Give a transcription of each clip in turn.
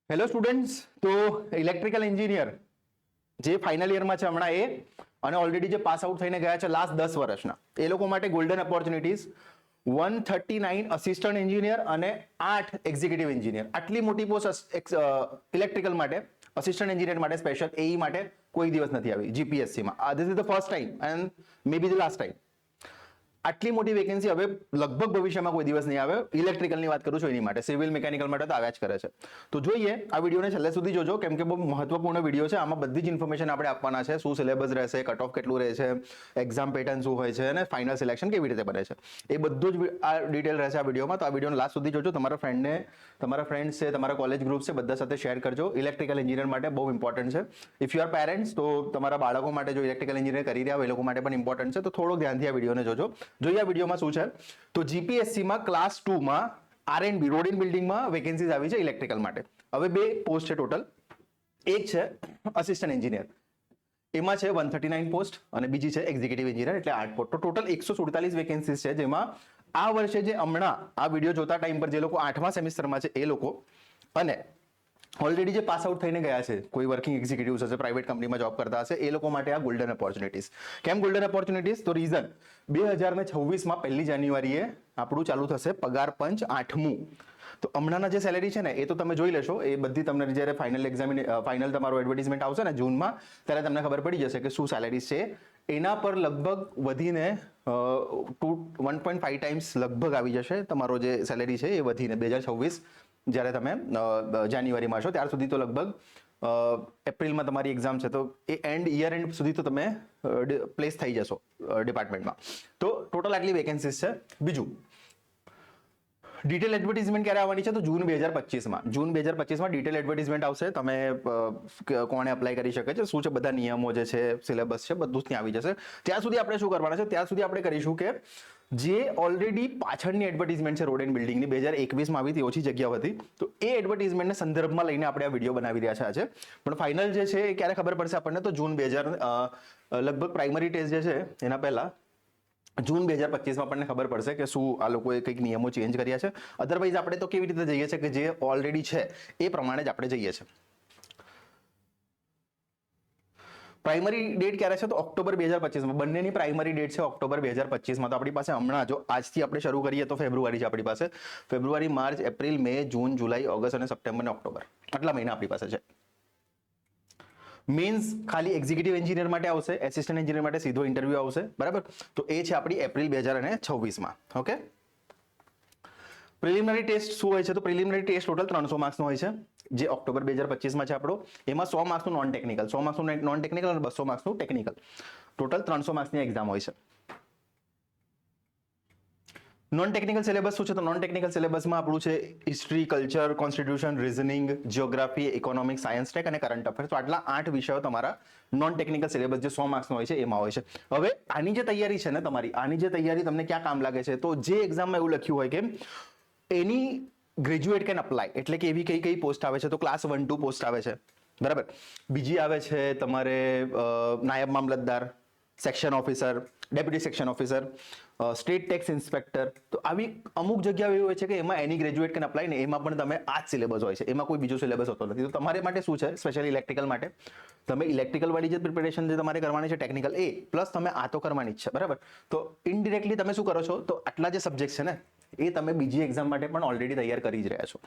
Hello students, તો electrical engineer જે final યરમાં છે હમણાં એ અને ઓલરેડી જે પાસ આઉટ થઈને ગયા છે લાસ્ટ 10 વર્ષના એ લોકો માટે ગોલ્ડન ઓપોર્ચ્યુનિટીઝ 139 અસિસ્ટન્ટ એન્જિનિયર અને 8 એક્ઝિક્યુટિવ એન્જિનિયર. આટલી મોટી પોસ્ટ ઇલેક્ટ્રિકલ માટે, અસિસ્ટન્ટ એન્જિનિયર માટે, સ્પેશિયલ એઈ માટે કોઈ દિવસ નથી આવી જીપીએસસીમાં. This is the first time and may be the last time. આટલી મોટી વેકેન્સી હવે લગભગ ભવિષ્યમાં કોઈ દિવસ નહીં આવે. ઇલેક્ટ્રિકલની વાત કરું છું એની માટે, સિવિલ મિકેનિકલ માટે તો આવ્યા જ કરે છે. તો જોઈએ, આ વિડીયોને છેલ્લે સુધી જોજો કેમ કે બહુ મહત્વપૂર્ણ વિડીયો છે. આમાં બધી જ ઇન્ફોર્મેશન આપણે આપવાના છે. શું સિલેબસ રહેશે, કટ ઓફ કેટલું રહેશે, એક્ઝામ પેટર્ન શું હોય છે અને ફાઇનલ સિલેક્શન કેવી રીતે બને છે, એ બધું જ આ ડિટેલ રહેશે આ વિડીયોમાં. તો આ વિડીયોને લાસ્ટ સુધી જોજો. તમારા ફ્રેન્ડ્સ છે, તમારા કોલેજ ગ્રુપ છે, બધા સાથે શેર કરજો. ઇલેક્ટ્રિકલ એન્જિનિયર માટે બહુ ઇમ્પોર્ટન્ટ છે. ઇફ યુ આર પેરેન્ટ્સ, તો તમારા બાળકો માટે જો ઇલેક્ટ્રિકલ એન્જિનિયર કરી રહ્યા હોય એ લોકો માટે પણ ઇમ્પોર્ટન્ટ છે. તો થોડોક ધ્યાનથી આ વિડીયોને જોજો. જોઈએ આ વિડીયોમાં શું છે. તો જીપીએસસીમાં ક્લાસ 2 માં આરએનબી રોડ એન્ડ બિલ્ડિંગમાં વેકેન્સીઝ આવી છે ઇલેક્ટ્રિકલ માટે. હવે 2 પોસ્ટ છે ટોટલ. એક છે અસિસ્ટન્ટ એન્જિનિયર, એમાં છે 139 પોસ્ટ અને બીજી છે એક્ઝિક્યુટિવ એન્જિનિયર એટલે 8 પોસ્ટ. તો ટોટલ 147 વેકેન્સીઝ છે, જેમાં આ વર્ષે જે હમણાં આ વિડીયો જોતા ટાઈમ પર જે લોકો 8મા સેમિસ્ટરમાં છે એ લોકો અને ઓલરેડી જે પાસ આઉટ થઈને ગયા છે, કોઈ વર્કિંગ એક્ઝિક્યુટિવ્સ હશે, પ્રાઇવેટ કંપનીમાં જોબ કરતા હશે, એ લોકો માટે આ ગોલ્ડન ઓપોર્ચ્યુનિટીઝ. કેમ ગોલ્ડન ઓપોર્ચ્યુનિટીઝ? તો રીઝન 2026માં 1 જાન્યુઆરીએ આપણું ચાલુ થશે પગાર પંચ 8મું. તો હમણાંના જે સેલેરી છે ને એ તો તમે જોઈ લેશો. એ બધી તમને જ્યારે ફાઇનલ તમારો એડવર્ટાઇઝમેન્ટ આવશે ને જૂનમાં, ત્યારે તમને ખબર પડી જશે કે શું સેલેરી છે. એના પર લગભગ વધીને 1.5 ટાઈમ્સ લગભગ આવી જશે તમારો જે સેલેરી છે એ વધીને 2026 જ્યારે તમે જાન્યુઆરીમાં છો ત્યાર સુધી. તો લગભગ એપ્રિલમાં તમારી એક્ઝામ છે, તો એ યર એન્ડ સુધી તો તમે પ્લેસ થઈ જશો ડિપાર્ટમેન્ટમાં. તો ટોટલ આટલી વેકેન્સીઝ છે. બીજું, ડિટેલ એડવર્ટાઇઝમેન્ટ ક્યારે આવવાની છે? તો જૂન 2025માં. જૂન 2025માં ડિટેલ એડવર્ટાઇઝમેન્ટ આવશે. તમે કોણે અપ્લાય કરી શકે છે, શું છે, બધા નિયમો જે છે, સિલેબસ છે, બધું જ ત્યાં આવી જશે. ત્યાં સુધી આપણે શું કરવાના છે? ત્યાં સુધી આપણે કરીશું કે જે ઓલરેડી પાછળની એડવર્ટાઇઝમેન્ટ છે રોડ એન્ડ બિલ્ડિંગની 2021માં આવી હતી, ઓછી જગ્યાઓ હતી, તો એ એડવર્ટાઇઝમેન્ટને સંદર્ભમાં લઈને આપણે આ વિડીયો બનાવી રહ્યા છે આજે. પણ ફાઇનલ જે છે એ ક્યારે ખબર પડશે આપણને? તો જૂન 2000 લગભગ પ્રાઇમરી ટેસ્ટ જે છે એના પહેલા જૂન 2025માં આપણને ખબર પડશે કે શું આ લોકોએ કંઈક નિયમો ચેન્જ કર્યા છે. અધરવાઇઝ આપણે તો કેવી રીતે જઈએ છીએ કે જે ઓલરેડી છે એ પ્રમાણે જ આપણે જઈએ છીએ. પ્રાઇમરી ડેટ ક્યારે છે? તો ઓક્ટોબર 2025માં. બંનેની પ્રાઇમરી ડેટ છે ઓક્ટોબર 2025માં. તો આપણી પાસે હમણાં જો આજથી આપણે શરૂ કરીએ તો ફેબ્રુઆરી છે આપણી પાસે. ફેબ્રુઆરી, માર્ચ, એપ્રિલ, મે, જૂન, જુલાઈ, ઓગસ્ટ અને સપ્ટેમ્બર અને ઓક્ટોબર, આટલા મહિના આપણી પાસે છે. મીન્સ ખાલી એક્ઝિક્યુટિવ એન્જિનિયર માટે આવશે, એસિસ્ટન્ટ એન્જિનિયર માટે સીધો ઇન્ટરવ્યુ આવશે, બરાબર? તો એ છે આપણી એપ્રિલ 2026માં. ઓકે. પ્રિલિમિનરી ટેસ્ટ શું હોય છે? તો પ્રિલિમિનરી ટેસ્ટ ટોટલ 300 માર્ક્સનો હોય છે, જે ઓક્ટોબર 2025માં છે આપણો. એમાં 100 માર્ક્સનું નોન ટેકનિકલ, 100 માર્ક્સનું નોન ટેકનિકલ અને 200 માર્ક્સનું ટેકનિકલ. ટોટલ 300 માર્ક્સની એક્ઝામ હોય છે. નોન ટેકનિકલ સિલેબસ શું છે? તો નોન ટેકનિકલ સિલેબસમાં આપણું છે history, culture, constitution, reasoning, geography, economics, science tech અને કરંટ અફેર્સ. તો આટલા 8 વિષયો તમારા નોન ટેકનિકલ સિલેબસ જે 100 માર્ક્સનો હોય છે એમાં હોય છે. હવે આની જે તૈયારી છે ને તમારી, આની જે તૈયારી તમને ક્યાં કામ લાગે છે? તો જે એક્ઝામમાં એવું લખ્યું હોય કે એની ગ્રેજ્યુએટ કેન અપ્લાય, એટલે કે એવી કઈ પોસ્ટ આવે છે? તો ક્લાસ 1-2 પોસ્ટ આવે છે, બરાબર. બીજી આવે છે તમારે નાયબ મામલતદાર, section officer, deputy section officer, state tax inspector. તો આવી અમુક જગ્યાઓ એવી હોય છે કે એમાં એની ગ્રેજ્યુએટ કેન અપ્લાય ને એમાં પણ તમે આ જ સિલેબસ હોય છે, એમાં કોઈ બીજો સિલેબસ હોતો નથી. તો તમારે માટે શું છે? સ્પેશિયલી ઇલેક્ટ્રિકલ માટે તમે ઇલેક્ટ્રિકલ વાળી જે પ્રિપેરેશન જે તમારે કરવાની છે ટેકનિકલ એ પ્લસ તમે આ તો કરવાની જ છે, બરાબર. તો ઇનડિરેક્ટલી તમે શું કરો છો? તો આટલા જે સબ્જેક્ટ છે ને એ તમે બીજી એક્ઝામ માટે પણ ઓલરેડી તૈયાર કરી જ રહ્યા છો.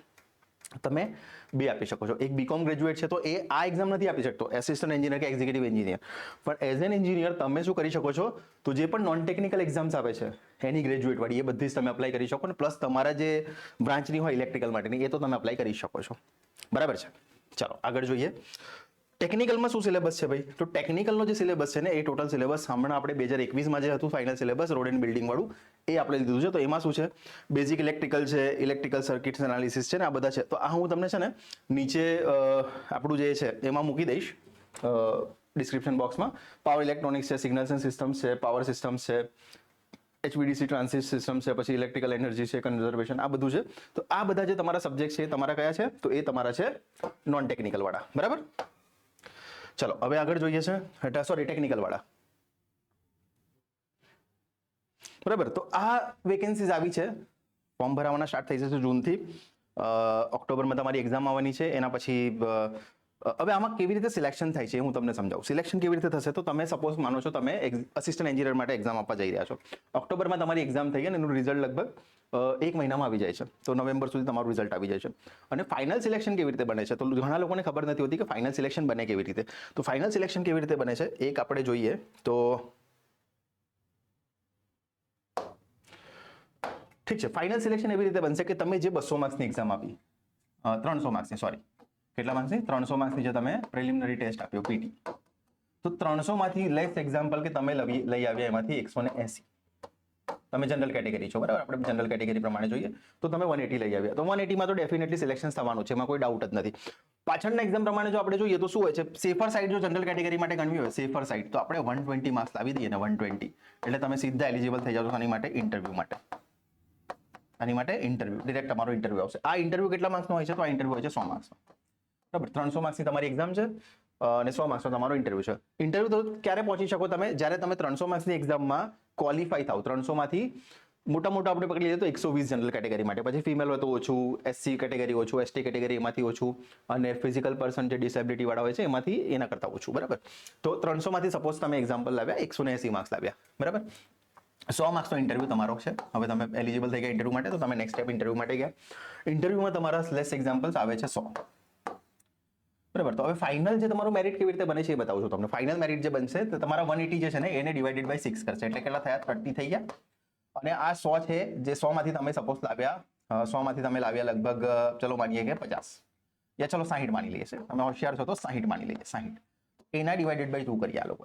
તમે 2 આપી શકો છો. એક બીકોમ ગ્રેજ્યુએટ છે તો એ આ એક્ઝામ નથી આપી શકતો, એસિસ્ટન્ટ એન્જિનિયર કે એક્ઝિક્યુટિવ એન્જિનિયર. પણ એઝ એન એન્જિનિયર તમે શું કરી શકો છો? તો જે પણ નોન ટેકનિકલ એક્ઝામ્સ આવે છે એની ગ્રેજ્યુએટ વાળી એ બધી જ તમે અપ્લાય કરી શકો ને પ્લસ તમારા જે બ્રાન્ચની હોય ઇલેક્ટ્રિકલ માટેની એ તો તમે અપ્લાય કરી શકો છો, બરાબર છે. ચાલો આગળ જોઈએ. ટેકનિકલમાં શું સિલેબસ છે ભાઈ? તો ટેકનિકલનો જે સિલેબસ છે ને એ ટોટલ સિલેબસ હમણાં આપણે 2021માં જે હતું final syllabus road and building વાળું એ આપણે લીધું છે. તો એમાં શું છે? બેઝિક ઇલેક્ટ્રિકલ છે, ઇલેક્ટ્રિકલ સર્કિટ્સ એનાલિસિસ છે ને આ બધા છે. તો આ હું તમને છે ને નીચે આપણું જે છે એમાં મૂકી દઈશ ડિસ્ક્રિપ્શન બોક્સમાં. પાવર ઇલેક્ટ્રોનિક્સ છે, સિગ્નલ્સ એન્ડ સિસ્ટમ્સ છે, પાવર સિસ્ટમ્સ છે, HVDC ટ્રાન્સિટ સિસ્ટમ છે, પછી ઇલેક્ટ્રિકલ એનર્જી છે, કન્ઝર્વેશન, આ બધું છે. તો આ બધા જે તમારા સબ્જેક્ટ છે એ તમારા કયા છે? તો એ તમારા છે નોન ટેકનિકલ વાળા, બરાબર. ચલો હવે આગળ જોઈએ છે, સોરી ટેકનિકલ વાળા, બરાબર. તો આ વેકેન્સીઝ આવી છે, ફોર્મ ભરાવાના સ્ટાર્ટ થઈ જશે જૂનથી. ઓક્ટોબરમાં તમારી એક્ઝામ આવવાની છે. એના પછી હવે આમાં કેવી રીતે સિલેક્શન થાય છે હું તમને સમજાવું. સિલેક્શન કેવી રીતે થશે તો તમે સપોઝ માનો છો તમે અસિસ્ટન્ટ એન્જિનિયર માટે એક્ઝામ આપવા જઈ રહ્યા છો. ઓક્ટોબરમાં તમારી એક્ઝામ થઈ અને એનું રિઝલ્ટ લગભગ 1 મહિનામાં આવી જાય છે. તો નવેમ્બર સુધી તમારું રિઝલ્ટ આવી જાય છે. અને ફાઇનલ સિલેક્શન કેવી રીતે બને છે તો ઘણા લોકોને ખબર નથી હોતી કે ફાઇનલ સિલેક્શન બને કેવી રીતે. તો ફાઇનલ સિલેક્શન કેવી રીતે બને છે એક આપણે જોઈએ તો ઠીક છે. ફાઇનલ સિલેક્શન એવી રીતે બનશે કે તમે જે 200 માર્ક્સની એક્ઝામ આપી, 300 માર્ક્સની, સોરી કેટલા માર્ક્સની, 300 માર્ક્સની જે તમે પ્રિલિમિનરી ટેસ્ટ આપ્યો પીટી, તો 300 માંથી લેટ્સ એક્ઝામ્પલ કે તમે લઈ આવ્યા એમાંથી 180. તમે જનરલ કેટેગરી છો બરાબર, આપણે જનરલ કેટેગરી પ્રમાણે જોઈએ તો તમે 180 લઈ આવ્યા, તો 180 માં તો ડેફિનેટલી સિલેક્શન થવાનું છે, એમાં કોઈ ડાઉટ જ નથી. પાછળના એક્ઝામ પ્રમાણે જો આપણે જોઈએ તો શું હોય છે, સેફર સાઇડ જો જનરલ કેટેગરી માટે ગણવી હોય સેફર સાઇડ તો આપણે 120 માર્ક્સ લાવી દઈએ ને 120 એટલે તમે સીધા એલિજિબલ થઈ જાવ આની માટે ઇન્ટરવ્યુ માટે. આની માટે ઇન્ટરવ્યુ ડિરેક્ટ તમારો ઇન્ટરવ્યુ આવશે. આ ઇન્ટરવ્યુ કેટલા માર્ક્સનો હોય છે તો આ ઇન્ટરવ્યુ હોય છે 100 માર્ક્સનો બરાબર. 300 માર્ક્સની તમારી એક્ઝામ છે અને 100 માર્ક્સનો તમારો ઇન્ટરવ્યુ છે. ઇન્ટરવ્યુ તો ક્યારે પહોંચી શકો તમે, જ્યારે તમે 300 માર્ક્સની એક્ઝામમાં ક્વોલિફાય થાવ. 300 માંથી મોટા આપણે પકડી લઈએ તો 120 જનરલ કેટેગરી માટે, પછી ફિમેલ હોય તો ઓછું, એસસી કેટેગરી ઓછું, એસટી કેટેગરી એમાંથી ઓછું, અને ફિઝિકલ પર્સન જે ડિસેબિલિટી વાળા હોય છે એમાંથી એના કરતાં ઓછું બરાબર. તો 300 માંથી સપોઝ તમે એક્ઝામ્પલ લાવ્યા 180 માર્ક્સ લાવ્યા બરાબર. 100 માર્ક્સનો ઇન્ટરવ્યુ તમારો છે. હવે તમે એલિજિબલ થઈ ગયા ઇન્ટરવ્યુ માટે તો તમે નેક્સ્ટ સ્ટેપ ઇન્ટરવ્યુ માટે ગયા. ઇન્ટરવ્યુમાં તમારા લેસ એક્ઝામ્પલ્સ આવે છે 100 બરાબર. તો હવે ફાઇનલ જે તમારું મેરિટ કેવી રીતે બને છે એ બતાવું છું તમને. ફાઇનલ મેરિટ જે બનશે તો તમારા 180 જે છે ને એને ડિવાઇડેડ બાય 6 કરશે એટલે કેટલા થયા 30 થઈ ગયા. અને આ 100 છે જે 100 માંથી તમે સપોઝ લાવ્યા 100 માંથી તમે લાવ્યા લગભગ ચલો માનીએ કે 50 યા ચલો 60 માની લઈએ છે, તમે હોશિયાર છો તો 60 માની લઈએ 60, એના ડિવાઇડેડ બાય 2 કરીએ આ લોકો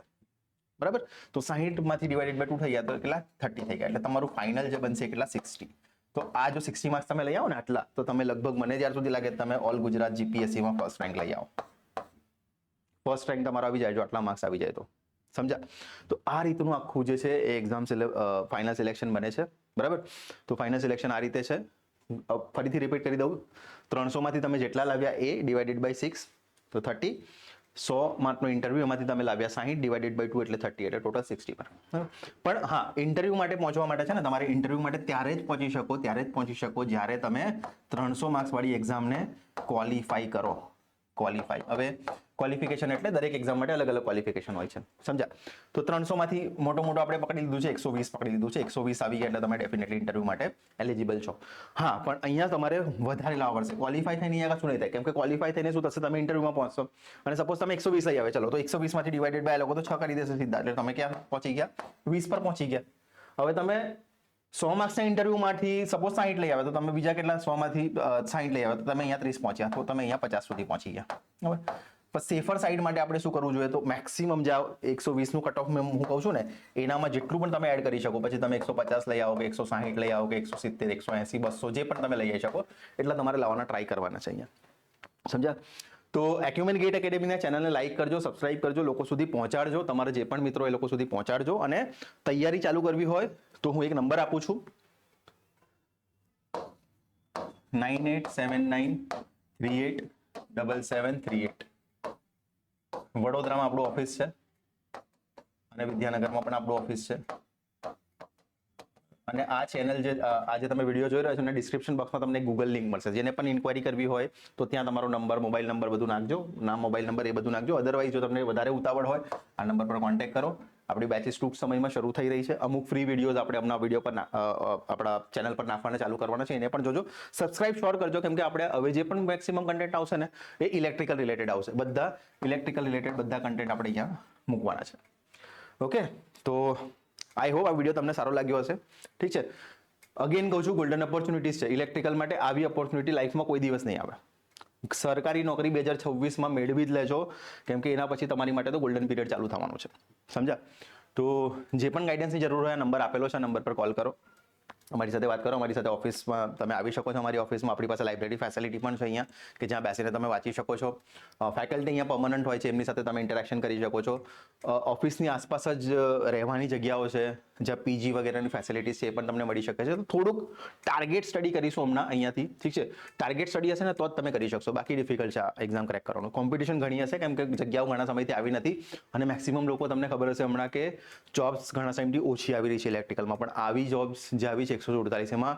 બરાબર. તો 60 માંથી ડિવાઇડેડ બાય 2 થઈ ગયા તો કેટલા 30 થઈ ગયા એટલે તમારું ફાઇનલ જે બનશે કેટલા 60. તો આ જો 60 માર્ક્સ તમે લઈ આવો ને આટલા તો તમે લગભગ મને જ્યાર સુધી લાગે તમે ઓલ ગુજરાત જીપીએસસી માં ફર્સ્ટ રેન્ક લઈ આવો. ફર્સ્ટ રેન્ક તમારો આવી જાય જો આટલા માર્ક્સ આવી જાય તો સમજા. તો આ રીતનું આખું જે છે એ એક્ઝામ ફાઇનલ સિલેક્શન બને છે બરાબર. તો ફાઇનલ સિલેક્શન આ રીતે છે. ફરીથી રિપીટ કરી દઉં, 300 માંથી તમે જેટલા લાવ્યા એ ડિવાઇડેડ બાય 6 તો 30, 100 માર્કનો ઇન્ટરવ્યુ એમાંથી તમે લાવ્યા 60 ડિવાઇડેડ બાય 2 એટલે 30 એટલે ટોટલ 60 પર. પણ હા, ઇન્ટરવ્યુ માટે પહોંચવા માટે છે ને તમારે ઇન્ટરવ્યુ માટે ત્યારે જ પહોંચી શકો જ્યારે તમે 300 માર્ક્સ વાળી એક્ઝામને ક્વોલિફાઈ કરો. ક્વોલિફાઈ, હવે ક્વોલિફિકેશન એટલે દરેક એક્ઝામ માટે અલગ અલગ ક્વોલિફિકેશન હોય છે સમજ્યા. તો 300 માંથી મોટો આપણે પકડી લીધું છે 120 પકડી લીધું છે, 120 આવી ગયા એટલે તમે ડેફિનેટલી ઇન્ટરવ્યુ માટે એલિજિબલ છો. હા, પણ અહીંયા તમારે વધારે લાવવા પડશે. ક્વોલિફાઈ થઈને અહીંયા શું નહીં થાય, કેમ કે ક્વોલિફાઈ થઈને શું થશે તમે ઇન્ટરવ્યુમાં પહોંચશો અને સપોઝ તમે 120 લઈ આવે ચલો તો 120 માંથી ડિવાઇડેડ બાય લોકો તો 6 કરી દેશે સીધા એટલે તમે ક્યાં પહોંચી ગયા 20 પર પહોંચી ગયા. હવે તમે 100 માર્ક્સના ઇન્ટરવ્યુમાંથી સપોઝ 60 લઈ આવે તો તમે બીજા કેટલા 100 માંથી 60 લઈ આવે તો તમે અહીંયા 30 પહોંચ્યા તો તમે અહીંયા 50 સુધી પહોંચી ગયા. હવે પણ સેફર સાઇડ માટે આપણે શું કરવું જોઈએ તો મેક્સિમમ જે 120 નું કટ ઓફ મેં હું કહું છું ને એનામાં જેટલું પણ તમે એડ કરી શકો, પછી તમે 150 લઈ આવો કે 160 લઈ આવો કે 170 180 200 જે પણ તમે લઈ આવી શકો એટલા તમારે લાવવાના ટ્રાય કરવાના છે અહીંયા સમજ્યા. તો એક્યુમેન્ટ ગેટ એકેડેમીના ચેનલને લાઈક કરજો, સબસ્ક્રાઇબ કરજો, લોકો સુધી પહોંચાડજો, તમારા જે પણ મિત્રો એ લોકો સુધી પહોંચાડજો. અને તૈયારી ચાલુ કરવી હોય તો હું એક નંબર આપું છું 9879387738. વડોદરામાં આપણું ઓફિસ છે અને વિદ્યાનગરમાં પણ આપણું ઓફિસ છે. અને આ ચેનલ જે આજે તમે વિડીયો જોઈ રહ્યા છો ને ડિસ્ક્રિપ્શન બોક્સમાં તમને ગૂગલ લિંક મળશે, જેને પણ ઇન્ક્વાયરી કરવી હોય તો ત્યાં તમારો નંબર, મોબાઈલ નંબર બધું નાખજો, નામ, મોબાઈલ નંબર એ બધું નાખજો. અદરવાઇઝ જો તમને વધારે ઉતાવળ હોય આ નંબર પર કોન્ટેક્ટ કરો. આપણી બેચીસ ટૂંક સમયમાં શરૂ થઈ રહી છે. અમુક ફ્રી વિડીયોઝ આપણે હમણાં વિડીયો પર આપણા ચેનલ પર નાખવાના ચાલુ કરવાના છે, એને પણ જોજો. સબસ્ક્રાઇબ શ્યોર કરજો કેમ કે આપણે હવે જે પણ મેક્સિમમ કન્ટેન્ટ આવશે ને એ ઇલેક્ટ્રિકલ રિલેટેડ આવશે. બધા ઇલેક્ટ્રિકલ રિલેટેડ બધા કન્ટેન્ટ આપણે અહીંયા મૂકવાના છે. ઓકે, તો આઈ હોપ આ વિડીયો તમને સારો લાગ્યો હશે. ઠીક છે, અગેન કહું છું ગોલ્ડન ઓપોર્ચ્યુનિટીઝ છે ઇલેક્ટ્રિકલ માટે. આવી ઓપોર્ચ્યુનિટી લાઈફમાં કોઈ દિવસ નહીં આવે. સરકારી નોકરી 2026માં મેળવી જ લેજો કેમ કે એના પછી તમારી માટે તો ગોલ્ડન પીરિયડ ચાલુ થવાનું છે સમજ્યા. તો જે પણ ગાઈડન્સની જરૂર હોય નંબર આપેલો છે, નંબર પર કોલ કરો, અમારી સાથે વાત કરો. અમારી સાથે ઓફિસમાં તમે આવી શકો છો. અમારી ઓફિસમાં આપણી પાસે લાઇબ્રેરી ફેસિલિટી પણ છે અહીંયા કે જ્યાં બેસીને તમે વાંચી શકો છો. ફેકલ્ટી અહીંયા પરમનન્ટ હોય છે, એમની સાથે તમે ઇન્ટરેક્શન કરી શકો છો. ઓફિસની આસપાસ જ રહેવાની જગ્યાઓ છે જ્યાં પીજી વગેરેની ફેસિલિટીઝ છે એ પણ તમને મળી શકે છે. તો થોડુંક ટાર્ગેટ સ્ટડી કરીશું હમણાં અહીંયાથી, ઠીક છે. ટાર્ગેટ સ્ટડી હશે ને તો જ તમે કરી શકશો, બાકી ડિફિકલ્ટ છે આ એક્ઝામ ક્રેક કરવાનું. કોમ્પિટિશન ઘણી હશે કેમ કે જગ્યાઓ ઘણા સમયથી આવી નથી અને મેક્સિમમ લોકો તમને ખબર હશે હમણાં કે જોબ્સ ઘણા ટાઈમથી ઓછી આવી રહી છે ઇલેક્ટ્રિકલમાં, પણ આવી જોબ્સ જે આવી છે 148 એમાં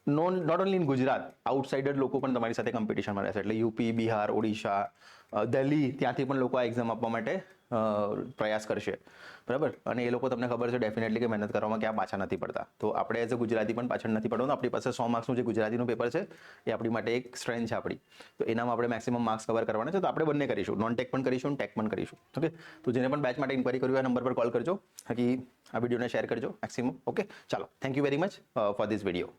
not only in Gujarat, outsider લોકો પણ તમારી સાથે કોમ્પિટિશનમાં રહેશે. એટલે યુપી, બિહાર, ઓડિશા, દિલ્હી, ત્યાંથી પણ લોકો આ એક્ઝામ આપવા માટે પ્રયાસ કરશે, બરાબર. અને એ લોકો તમને ખબર છે ડેફિનેટલી કે મહેનત કરવામાં ક્યાં પાછા નથી પડતા. તો આપણે એઝ અ ગુજરાતી પણ પાછળ નથી પડવાનું. આપણી પાસે 100 માર્ક્સનું જે ગુજરાતીનું પેપર છે એ આપણી માટે એક સ્ટ્રેન્થ છે આપણી. તો એનામાં આપણે મેક્સિમમ માર્ક્સ કવર કરવાના છે. તો આપણે બંને કરીશું, નોન ટેક પણ કરીશું, ટેક પણ કરીશું. ઓકે, તો જેને પણ બેચ માટે ઇન્ક્વાયરી કરવી હોય આ નંબર પર કોલ કરજો, બાકી આ વિડીયોને શેર કરજો મેક્સિમમ. ઓકે, ચાલો, thank you very much for this video.